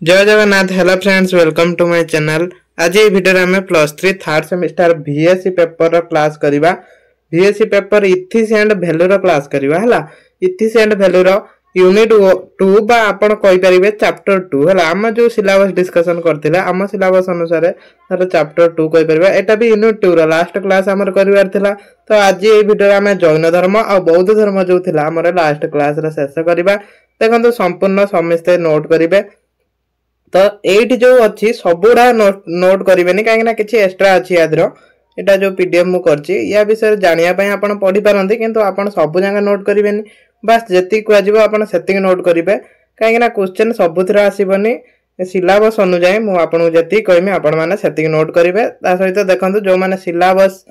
जय Jagannath. Hello friends, welcome to my channel. आज ये वीडियो में +3 third semester VSC paper class करवा। VSC paper ethics and value रो क्लास करवा हला। इथिक्स एंड वैल्यू रो यूनिट 2 बा आपण कहि परिबे चैप्टर 2 हला। हम जो सिलेबस डिस्कशन करथिले हम सिलेबस अनुसार तार चैप्टर 2 कहि परिबा। एटा भी यूनिट 2 रो लास्ट क्लास हमर करिवार थिला। तो आज ये वीडियो में जैन धर्म और बौद्ध धर्म जो थिला हमर लास्ट क्लास रो शेष करबा। देखंतु संपूर्ण समस्त नोट करिवे। तो एट जो अच्छी सबुड़ा नोट करेंगे कहीं किसी एक्सट्रा अच्छी याद एटा जो पीडीएफ मु करछि या विषय जानिया आपण पढ़ी पारंती किंतु आपण सब जगह नोट करेंगे। बस जेति कहजिवो आपण सेतिक नोट करिवे कहीं क्वेश्चन सबुतिर आसीबनी। सिलेबस अनुसार मु आपन जेति कहमी आपण माने सेतिक नोट करिवे। ता सहित देखंतु जो माने सिलेबस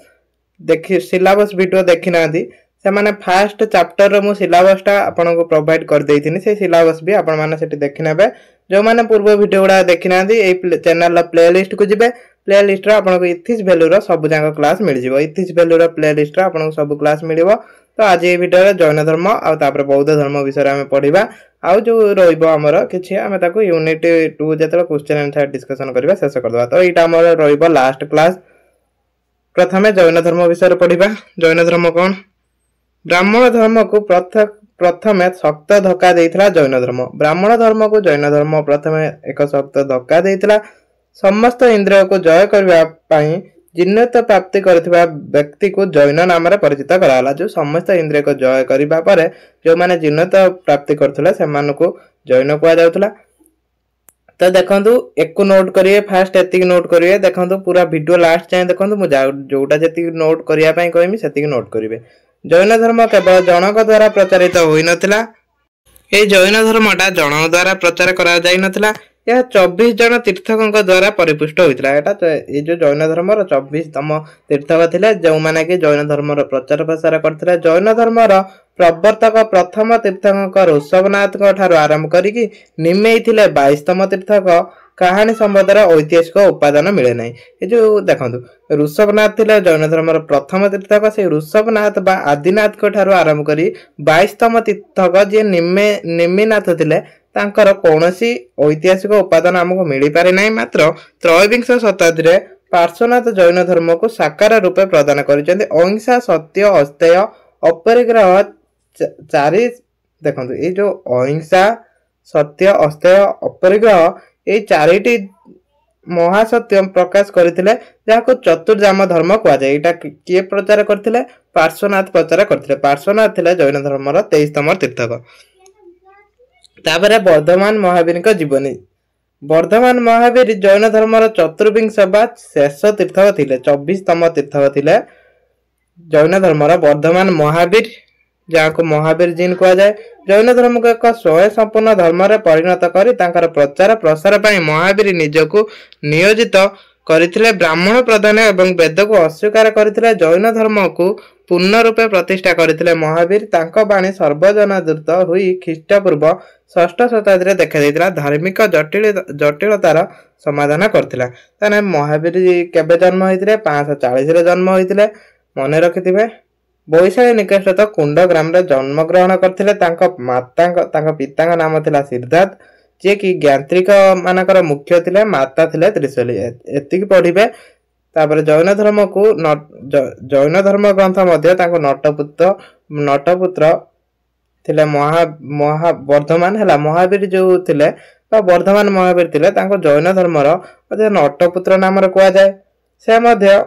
वीडियो देखि नांदी से माने फास्ट चैप्टर मु सिलेबसटा आपन को प्रोवाइड कर देइथिनी। से सिलेबस भी आपण माने सेठी देखि नेबे। जो माने पूर्व वीडियो गुडा देखि नांदी ए चैनल ला प्लेलिस्ट को जिबे। प्लेलिस्ट रा आपन को इथिक्स वैल्यू रा सब जगह क्लास मिल जिवो। इथिक्स वैल्यू रा प्लेलिस्ट रा आपन को सब क्लास मिलिवो। तो आज ए वीडियो रे जैन धर्म आ तापर बौद्ध धर्म विषय हम पढिबा। आ जो रहइबो हमर किछि हम ताको यूनिट 2 जेतला क्वेश्चन आंसर डिस्कशन करबा शेष करदबा। तो एटा हमर रहइबो लास्ट क्लास। प्रथमे जैन धर्म विषय पढिबा। जैन धर्म कोन? ब्राह्मण धर्म को प्रथमे शक्त धक्का देइथला जैन धर्म। ब्राह्मण धर्म को जैन धर्म प्रथमे एक शक्त धक्का देइथला। समस्त इंद्रिय को जय करबा पई जिन्नत प्राप्ति करथिबा व्यक्ति को जैन नाम रे परिचित कराला। जो समस्त इंद्रिय को जय करबा परे जो माने जिन्नत प्राप्ति करथले सेमान को जैन कुआ जाउथला। तो देखंतु एक को नोट करिए। फास्ट एतिक नोट करिए। देखंतु पूरा वीडियो लास्ट जाय देखंतु मु जोटा जेति नोट करिया पई कहमी सेतिक नोट करिवे। जैन धर्म केवल जनक द्वारा प्रचारित होई नथिला। ए जैन धर्मटा जनक द्वारा प्रचार करा जाई नथिला। यह 24 जन तीर्थकଙ୍କ द्वारा परिपुष्ट होइतला। एटा ए जो जैन धर्मर 24तम तीर्थक थिले जो माने कि जैन धर्मर प्रचार प्रसार करथिले। जैन धर्मर प्रवर्तक प्रथम तीर्थक ऋषभनाथ ठारू आरंभ करिकि निमेई थिले 22तम तीर्थक कहानी संबंधर ऐतिहासिक उपादान मिले नहीं। ये जो देखंतु ऋषभनाथ थिले जैन धर्मर प्रथम तीर्थक। से ऋषभनाथ बा आदिनाथ ठारू आरंभ करी 22तम तीर्थक जे निमिनाथ थिले तांकर कोनोसी ऐतिहासिक उपादान हमको मिली पारे नहीं। मात्र त्रयोविंश शताब्दी रे पार्श्वनाथ जैन धर्म को साकार रूपे प्रदान करिसेंती। अहिंसा सत्य अस्तेय अपरिग्रह चारि देखंतु ए जो अहिंसा सत्य अस्तेय अपरिग्रह ए चारिटी महासत्य प्रकाश करथिले जाको चतुर्जाम धर्म कुआ जाय। एटा किए प्रचार करथिले? पार्श्वनाथ प्रचार करथिले। पार्श्वनाथ थिले जैन धर्मर 23तम तीर्थक। तापरे वर्धमान महावीर का जीवनी। वर्धमान महावीर जैन धर्मर चतुर्विंश बा शेष तीर्थक थिले। 24तम तीर्थक थिले जैन धर्मर वर्धमान महावीर जाको महावीर जीन कुआ जाय। जैन धर्म को एक स्वयं संपूर्ण धर्म रे परिणत करी तांकर प्रचार प्रसार पई महावीर निजको नियोजित करथिले। ब्राह्मण प्रधान एवं वेद को अस्वीकार करथिले। जैन धर्म को पूर्ण रूपे प्रतिष्ठा करथिले। महावीर तांको बाणी सर्वजनादृत होई ख्रीष्टपूर्व 6ठ शताब्दी रे देखा दैतिला। धार्मिक जटिलतार समाधान करथिला। ताने महावीर केबे जन्म होइतिले? 540 रे जन्म होइतिले। मने रखिथिबे। वैशाली निकटस्थ कुंड ग्राम रे जन्म ग्रहण करथिले। तांको पिता नाम थिला सिद्धार्थ जे कि ज्ञात्रिक मानकर मुख्य थिले। माता थिले त्रिशूली। एतिक पढिबे। तापर जैन धर्म को जैन धर्म ग्रंथ मध्ये तांको नटपुत्र थिले वर्धमान हला। महावीर जो थिले वर्धमान महावीर थिले तांको जैन धर्मर मध्ये नटपुत्र नाम रे कुआ जाय। से मध्ये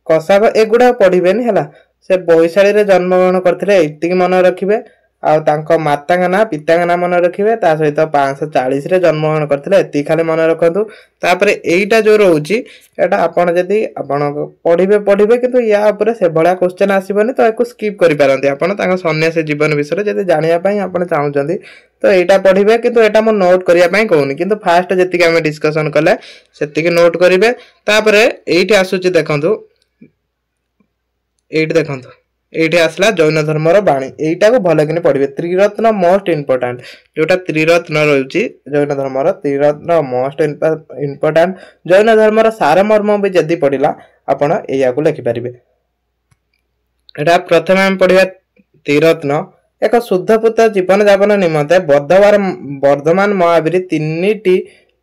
कसाब एगुडा पढिबेनी हला। से वैशाली रे जन्म ग्रहण करथिले। एतिक मन रखिबे। आ तांको माता का ना पिता का नाम मन रखिबे। ता सहित 540 रे जन्म ग्रहण करथिले। एति खाली मन रखंतु। तापरे एईटा जो रहउची एटा आपण जदी आपण पढिबे किंतु या ऊपर से बडा क्वेश्चन आसीबनी तो एको स्किप करि पारंती। आपण तांको सन्यासी जीवन विषय जदी जानिया पई आपण चाहुचंदी तो एटा पढिबे किंतु एटा मो नोट करिया पई कहूनी किंतु फास्ट जति हम डिस्कशन कले सेति के नोट करिवे। तापरे एईटी आसुची देखंतु। एईटी देखंतु एठी आसला जैन धर्मर बाणी। एटा को भले किने पढिबे। त्रिरत्न मोस्ट इंपोर्टेंट जोटा त्रिरत्न रहउची जैन धर्मर त्रिरत्न मोस्ट इंपोर्टेंट। जैन धर्मर सार मर्म भी जदी पढिला आपण एया को लिखि परिबे। एटा प्रथमे हम पढिबा त्रिरत्न। एक शुद्ध पुत्र जीवन यापन निमंते वर्धमान महावीर 3टी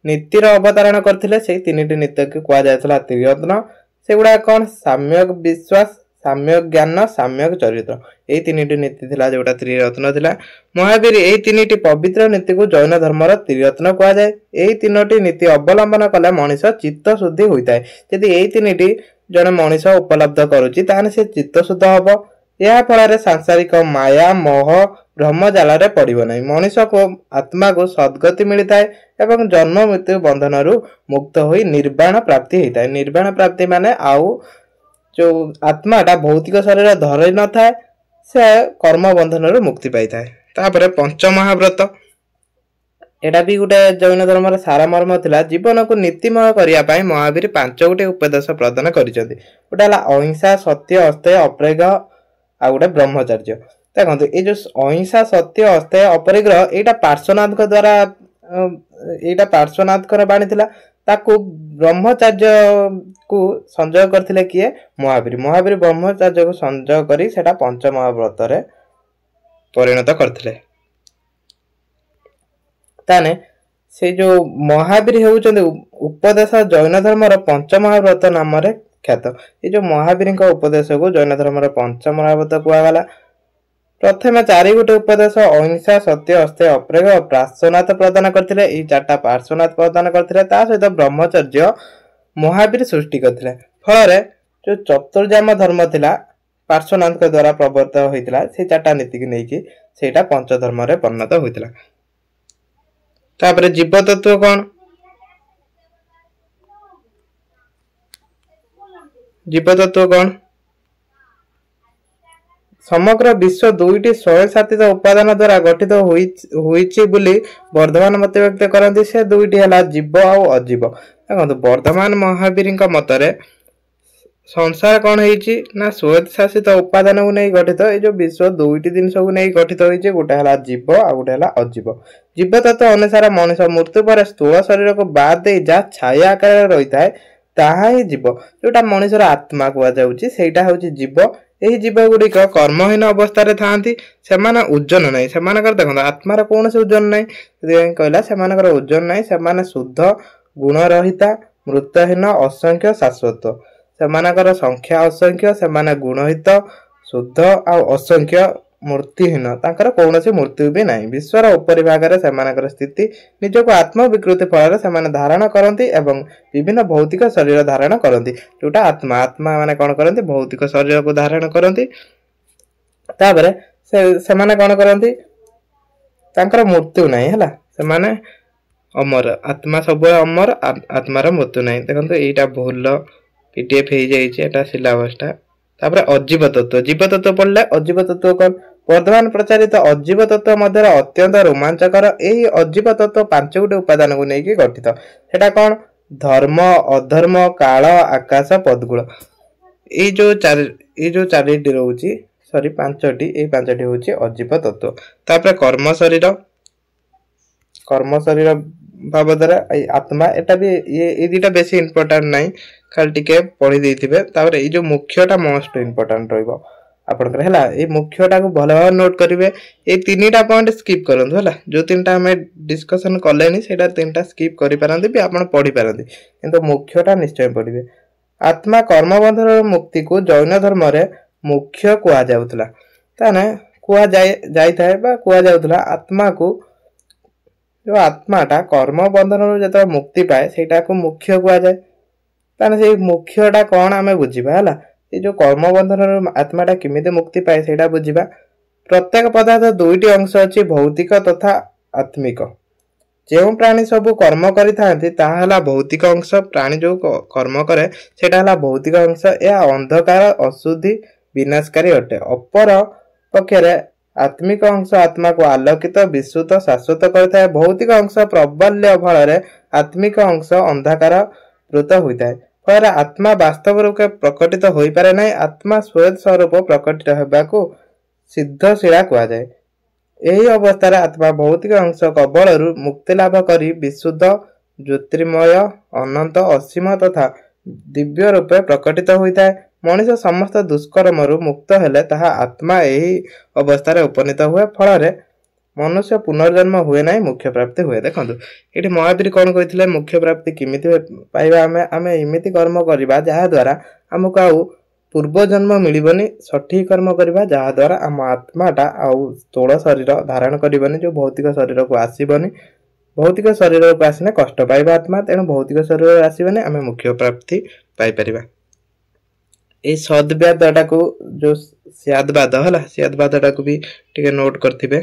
नीतिर अवतारण करथिले सेही तीनिटी नीति को कुआ जायतला त्रिरत्न। सेगुडा कोन साम्यक विश्वास, साम्यक ज्ञान, साम्यक चरित्र, एई तीनिटी नीति थिला जोटा त्रिरत्न थिला। महावीर एई तीनिटी पवित्र नीति को जैन धर्मर त्रिरत्न कुआ जाय। एई तीनोटी नीति अवलंबन कले मनुष्य चित्त शुद्धि होइताय। यदि एई तीनिटी जने मनुष्य उपलब्ध करूची ताने से चित्त शुद्ध हबो। या फल सांसारिक माया मोह ब्रह्मजाल रे पड़िबो नै। मनुष्य को आत्मा को सद्गति मिलता है एवं जन्म मृत्यु बंधन मुक्त होई निर्वाण प्राप्ति होता है। निर्वाण प्राप्ति माने आउ जो आत्माटा भौतिक शरीर धरि न थाए से कर्म बंधन मुक्ति पाई थाए। तापरे पंचमहाव्रत एटा भी गोटे जैन धर्म सारमर्म थिला। जीवन को नीतिमय करिया पई महावीर 5 गोटे उपदेश प्रदान करिसेंती। गोटे हला अहिंसा, सत्य, अस्थेय, अप्रिग्रह आ गोटे ब्रह्मचर्य। देखो ये जो अहिंसा, सत्य, अस्थेय, अपरिग्रह एटा पार्श्वनाथ द्वारा एटा पार्श्वनाथ बाणी थिला। ताकू ब्रह्मचर्य को संजय करथिले किए महावीर। महावीर ब्रह्मचर्य को संजय करी सेटा पंचमहाव्रत रे परिणत करथिले। ताने से जो महावीर हेउचंदी उपदेश जैन धर्मर पंचमहाव्रत नाम रे ख्यात। ये जो महावीर उपदेश को जैन धर्मर पंचमहाव्रत कुआगला। प्रथम 4 गोटे उपदेश अहिंसा, सत्य, अस्थेय, अप्रिग्रह, पार्श्वनाथ प्रदान करथिले। ई 4टा पार्श्वनाथ प्रदान करथिले। ता सहित ब्रह्मचर्य महावीर सृष्टि करथिले। फल रे जो चतुर्जाम धर्म थिला पार्श्वनाथ द्वारा प्रवर्तित होइतिला से 4टा नीति की नेकी सेटा पंच धर्म रे परिणत होइतिला। तापरे जीव तत्व कोन? जीव तत्व कोन? समग्र विश्व 2टी स्वयंशासित उपादान द्वारा गठित होईछि बोली वर्धमान मत व्यक्त करନ୍ତି। से 2टी हला जीव आ अजीव। देखो वर्धमान महावीर मतरे संसार कौन होईछि ना स्वयंशासित उपादान को नहीं गठित। ये जो विश्व 2टी जिनस को नहीं गठित होईछि, गोटे हला जीव आ गोटे हला अजीव। जीव तत्व अनुसार मनुष्य मृत्यु पर स्थूल शरीर को बाद दे जा छाया आकार रही थाए ताहा ही जीव। जोटा मनुष्यर आत्मा कुआ जाउछि सेटा होछि जीव। एही जीव गुड़िक कर्महीन अवस्था थांती। सेमाने ओजन नहीं। सेमानकर देखो आत्मार कौन से ओजन नहीं। कहला सेमानकर ओजन नहीं। सेमाने शुद्ध गुण रहिता मृत्यहीन असंख्य शाश्वत। सेमानकर संख्या असंख्य। सेमाने गुणहित शुद्ध आ असंख्य मूर्तिहीन। तांकर कौन से मृत्यु भी नहीं। विश्वर उपरि भाग रे सेमानकर स्थिति निजको आत्म विकृति फल सेमाने धारण करती एवं विभिन्न भौतिक शरीर धारण करती। जोटा आत्मा आत्मा माने कौन करती? भौतिक शरीर को धारण करती। तापरे सेमाने कौन करती? तांकर मृत्यु नहीं हैला। सेमाने अमर आत्मा सब अमर आत्मार मृत्यु नहीं। देखो एटा भूल पीडीएफ हो जाइए एटा सिलेबसटा। तापरे अजीव तत्व। जीव तत्व पढ़ले अजीव तत्व कौन? वर्धमान प्रचारित अजीव तत्व मध्य अत्यंत रोमांचकर। यही अजीव तत्व 5 गोटे उपादान को लेकिन गठित। सेटा कौन? धर्म, अधर्म, काल, आकाश, पदगुण। ये जो 4टी रोची सॉरी 5टी ये 5टी होची अजीव तत्व। तापरे कर्म शरीर। कर्म शरीर भाव द्वारा आत्मा एटा भी ये 2टा बेसी इंपोर्टेंट नहीं, खाली टिके पढ़ी देथिबे। तापरे ये जो मुख्यटा मोस्ट इंपोर्टेंट रहइबो आपनकर हैला। ए मुख्यटा को भलो नोट करिवे। ए 3टा पॉइंट स्किप करंतु हैला। जो 3टा हमें डिस्कशन करलेनी सेटा 3टा स्किप करि पारंती भी आपन पढ़ी पारंती, किंतु मुख्यटा निश्चय पढ़िवे। आत्मा कर्म बंधन मुक्ति को जैन धर्म रे मुख्य कुआ जाउतला। ताने कुआ जाय थाए बा कुआ जाउतला आत्मा को जो आत्माटा कर्म बंधन जत मुक्ति पाए सेटा को मुख्य कुआ जाए। ताने से मुख्यटा कौन आमे बुझिबा हैला। ये जो कर्म बंधन आत्माटा किमिते मुक्ति पाए सेटा बुझिबा। प्रत्येक पदार्थ 2टी अंश अछि, भौतिक तथा आत्मिक। जो प्राणी सब कर्म करि थांती ताहा हला भौतिक अंश। प्राणी जो कर्म करे सेटा हला भौतिक अंश। या अंधकार अशुद्धि विनाशकारी अटे। अपर पक्षरे आत्मिक अंश आत्मा को आलोकित विशुद्ध शाश्वत करता। भौतिक अंश प्रबल्य फल आत्मिक अंश अंधकार वृत होता है। फल आत्मा वास्तव रूप प्रकटित हो पारे ना। आत्मा स्वयं स्वरूप प्रकटित होगाकू सिद्धशिला कह जाए। यही अवस्था आत्मा भौतिक अंश कबल मुक्ति लाभ करी विशुद्ध ज्योतिर्मय अनंत असीम तथा दिव्य रूपे प्रकटित होता है। मनुष्य समस्त दुष्कर्म मुक्त हेले ताहा आत्मा यही अवस्था उपनीत हुए। फल मनुष्य पुनर्जन्म हुए ना मोक्ष प्राप्ति हुए। देखो ये महावीर कौन कहते मोक्ष प्राप्ति किमिति पाइबा आम इमिति कर्म करवा जहा द्वारा आमको आउ पूर्व जन्म मिलबनी सठिक कर्म करवा जहा द्वारा आम आत्माटा आउ स्थूल शरीर धारण करबनी जो भौतिक शरीर को आसबनी भौतिक शरीर को आसने कष्ट पाइबा आत्मा तेणु भौतिक शरीर आसबनी आम मोक्ष प्राप्ति पाइपर। ये सद्वादटा को जो स्यादवाद है स्यादवादटा को भी टिके नोट करथिबे।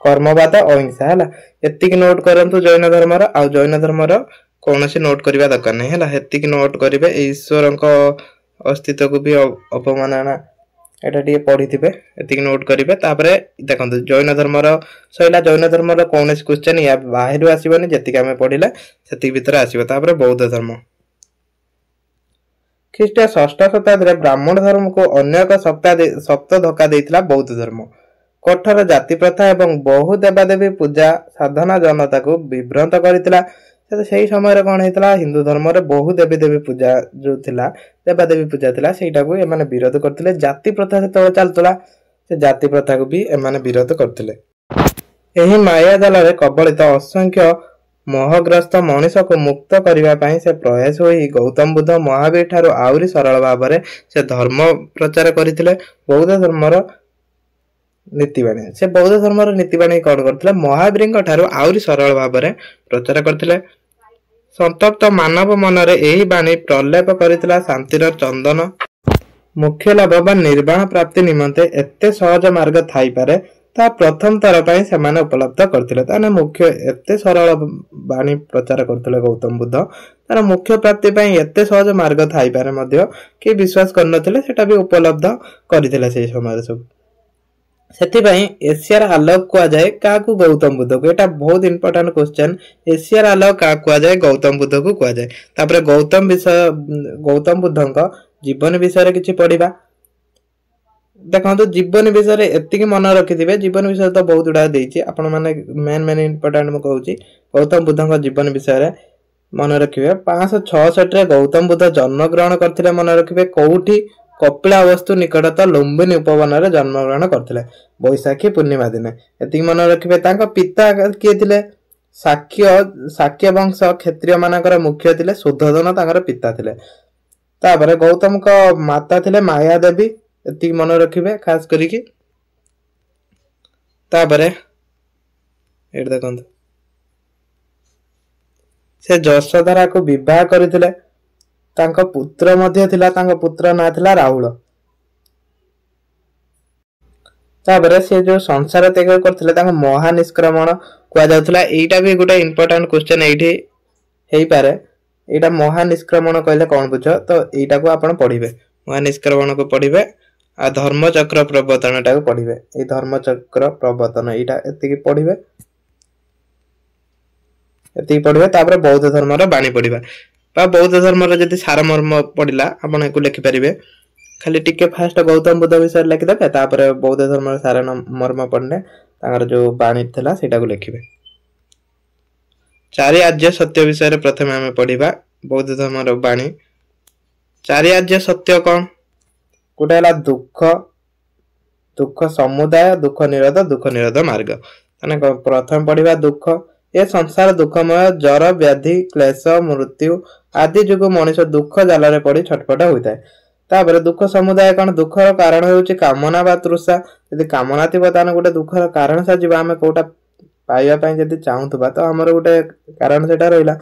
कर्मवाद अहिंसा है एतिक नोट करंतु जैन धर्मर आ जैन धर्मर कौन सी नोट करवा दरकार नहीं है हेतिक नोट करेंगे ईश्वर अस्तित्व को भी अपमानना एटा टे पढ़ी थे एतिक नोट करेंगे। तापर देखो जैन धर्मर सैला जैन धर्मर कौन क्वेश्चन या बाहर आसबनी जी आम पढ़ला से भर आसो। बौद्ध धर्म ख्रीष्ट 6ठ शताब्दी ब्राह्मण धर्म को अन्य एक शक्त धक्का देता बौद्ध धर्म कठोर जाति प्रथा एवं बहु देवादेवी पूजा साधना जनता को विभ्रांत करथिला। से समय कौन होता हिंदू धर्म रे बहु देवी देवी पूजा जो थिला देवादेवी पूजा थिला सेटा को एमाने विरोध करथिले। जाति प्रथा से चलतला से जाति प्रथा को भी एमाने विरोध करथिले। एही माया जाल रे कबलित असंख्य मोहग्रस्त मनीष को मुक्त करने पाई से प्रयास होई गौतम बुद्ध महावीर ठारू आउरी सरल भाव में से धर्म प्रचार करथिले। बौद्ध धर्मर नीतिवाणी से बौद्ध धर्मर नीतिवाणी कौन करथिले महावीर ठारू आउरी सरल भाव में प्रचार करथिले। संतप्त मानव मनरे एही बाणी प्रलेप करितला शांतिर चंदन। मुख्य लाभ बा निर्वाण प्राप्ति निमंते एते सहज मार्ग थाई पारे ता प्रथम थर पई सेमाने उपलब्ध करथिले। ताने मुख्य एते सरल बाणी प्रचार करथिले गौतम बुद्ध तार मुख्य प्राप्ति पई एते सहज मार्ग थाई पारे मध्य कि विश्वास करनथिले सेटा भी उपलब्ध करथिले से समय सब। सेथिबाई एशियार आलोक कुआ जाए काकू गौतम बुद्ध को एटा बहुत इंपोर्टेंट क्वेश्चन। एशियार आलोक का कुआ जाए गौतम बुद्ध को कुआ जाए। तापर गौतम बुद्धଙ୍କ जीवन विषय रे किछि पढिबा। देखो जीवन विषय एतिक मन रखिथिबे जीवन विषय तो बहुत गुडा देछि आपण माने मेन इंपोर्टेंट म कहूछि गौतम बुद्धଙ୍କ जीवन विषय रे मन रखिबे। 566 रे गौतम बुद्ध जन्म ग्रहण करथिले मन रखिबे कोउठी कपिलावस्तु निकटत लुम्बिनी उपवन रे जन्म ग्रहण करथिले बैशाखी पूर्णिमा दिन एतिक मन रखिबे। तांको पिता किए थिले शाक्य वंश क्षत्रिय मानकर मुख्य थिले शुद्धोधन तांकर पिता थिले। तापर गौतम को माता थिले माया देवी एतिक मन रखिबे खास करिकि। तापर एट देखंतु से जशोधरा को विवाह करथिले। तांको पुत्र मध्य थिला तांको पुत्र ना थिला राहुल। तापर से जो संसार त्याग करथिले तांको महानिष्क्रमण कुआ जाउथला। एटा भी गोटे इंपोर्टेंट क्वेश्चन एठी हेई पारे। एटा महानिष्क्रमण कहले कोन बुझ तो एटा को आपण पढिबे महानिष्क्रमण को पढिबे आ धर्मचक्र प्रवर्तन टा को पढिबे। ए धर्मचक्र प्रवर्तन एटा एतिकी पढिबे एतिकी पढिबे। तापर बौद्ध धर्म रो बाणी पढिबा बा बौद्ध धर्म रो जति सारमर्म पढिला आपण एको लिखि परिबे। खाली टिके फास्ट गौतम बुद्ध विषय लिखि देबे तापर बौद्ध धर्म रो सारमर्म पढने तांगर जो बाणी थिला सेटा को लिखिबे। चारि आर्य सत्य विषय रे प्रथमे हमें पढिबा बौद्ध धर्म रो बाणी। चारि आर्य सत्य कोन कोटा हला दुख दुख समुदाय दुख निरोध मार्ग। तने प्रथम पढिबा दुख ए संसार दुखमय जर व्याधि क्लेश मृत्यु आदि जुगु मनुष्य दुख जाल रे पड़ी छटपट होइताय। तापर दुख समुदाय कौन दुखर कारण होउची कामना बा तृषा। यदि कामना थिबा ताने गोटे दुखर कारण सा जिबा हमें कोटा पाइबा पई यदि चाहूतबा तो हमर गोटे कारण सेटा रहिला।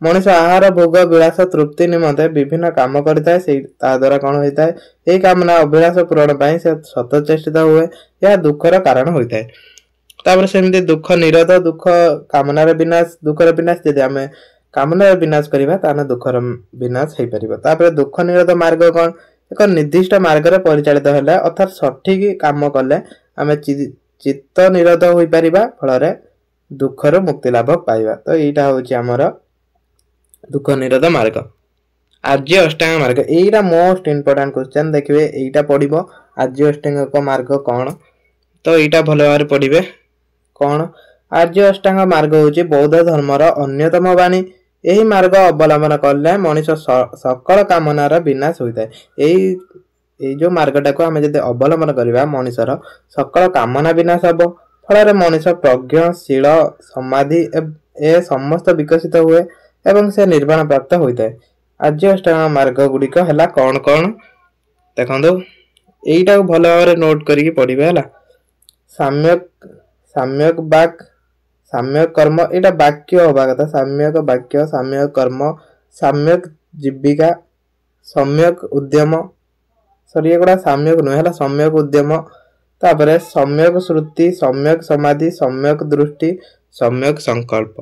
मनुष्य आहार भोग विलास तृप्ति निमंते विभिन्न काम करता है ता द्वारा कौन होता है यही कामना अभिलाष पूरण पाई से सत चेष्टा हुए यह दुखर कारण होता है। तापर सेमती दुख निरोध दुख कामनार विनाश दुखर विनाश यदि आम कामनार विनाश करबा ताने दुखर विनाश हो पारिबा। तापर दुख निरोध मार्ग कौन एक निर्दिष्ट मार्ग रे परिचालित हेले अर्थात सठिक काम कले आम चित्त निरोध हो पारिबा फल दुखर मुक्ति लाभ पाइबा। तो एटा होची हमर दुख निरोध मार्ग। आर्य अष्टांग मार्ग एटा मोस्ट इंपोर्टेंट क्वेश्चन देखिए एटा पढ़िबो आर्य अष्टांग को मार्ग कौन तो एटा भल भाव पढ़िबे कौन। आर्य अष्टांग मार्ग होची बौद्ध धर्मर अन्यतम बाणी। एही मार्ग अवलंबन करले मनुष्य सकल कामनार विनाश होइताय। एई जो मार्गटा को आमे जदि अवलंबन करिबा मनुष्यर सकल कामना विनाश हबो फल मनुष्य प्रज्ञ शील समाधि ए समस्त विकसित हुए एवं से निर्वाण प्राप्त होता है। आर्य अष्टांग मार्ग गुड़िक है कौन कौन देखो यहीटा को भल भाव नोट करके पढ़े है। साम्यक साम्यक वाक साम्यक कर्म यहाँ वाक्य हवा कथा साम्यक वाक्य साम्यक कर्म साम्यक जीविका सम्यक उद्यम सॉरी एगुड़ा साम्यक नुहे है सम्यक उद्यम तापर सम्यक श्रुति सम्यक समाधि सम्यक दृष्टि सम्यक संकल्प।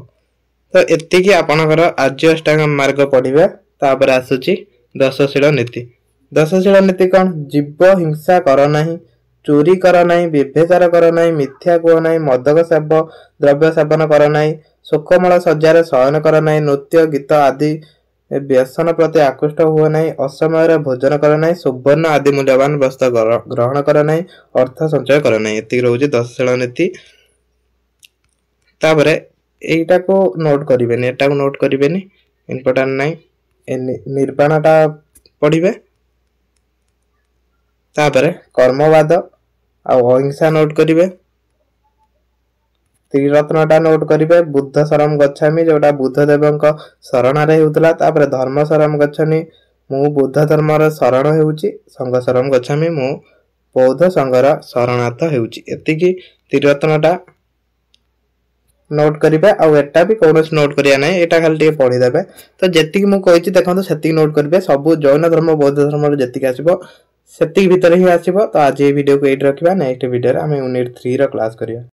तो एतिकी आपणकर आर्य अष्टांग मार्ग पढ़े तापर आसुची दशशील नीति। दशशील नीति कौन जीव हिंसा कर नहीं चोरी कर नहीं व्यभिचार कर नहीं मिथ्या कह नहीं मदक सेव द्रव्य सेवन कर नहीं शोकमूल शज्जार शयन कर नहीं नृत्य गीत आदि व्यसन प्रति आकृष्ट हुए नहीं असमय भोजन कर नहीं सुवर्ण आदि मूल्यवान वस्तु ग्रहण कर नहीं अर्थ संचय कर नहीं। एति रोज दशशील नीति। तापर एटा को नोट करिवेनी एटा को नोट करिवेनी इंपोर्टेंट नहीं निर्वाणटा पढ़िबे। तापर कर्मवाद आ अहिंसा नोट करिवे त्रिरत्नटा नोट करिवे बुद्ध शरम गच्छामि जोटा बुद्ध देवंक शरण रे हेउतला। तापर धर्म शरम गच्छामि मु बुद्ध धर्मर शरण हेउची संघ शरम गच्छामि मु बौद्ध संघर शरणार्थ हेउची। एतिकी त्रिरत्नटा नोट करिवे आ एटा भी कोनोस नोट करिया नै एटा खाली टे पढि देबे। तो जेतिकी मु कहिची देखंतो सेतिकी नोट करिवे सब जैन धर्म बौद्ध धर्म रे जेतिकी आसीबो सेतिकी भितर ही आसीबो। तो आज ए वीडियो को एट रखिबा नेक्स्ट वीडियो रे हम यूनिट 3 रो क्लास करिया।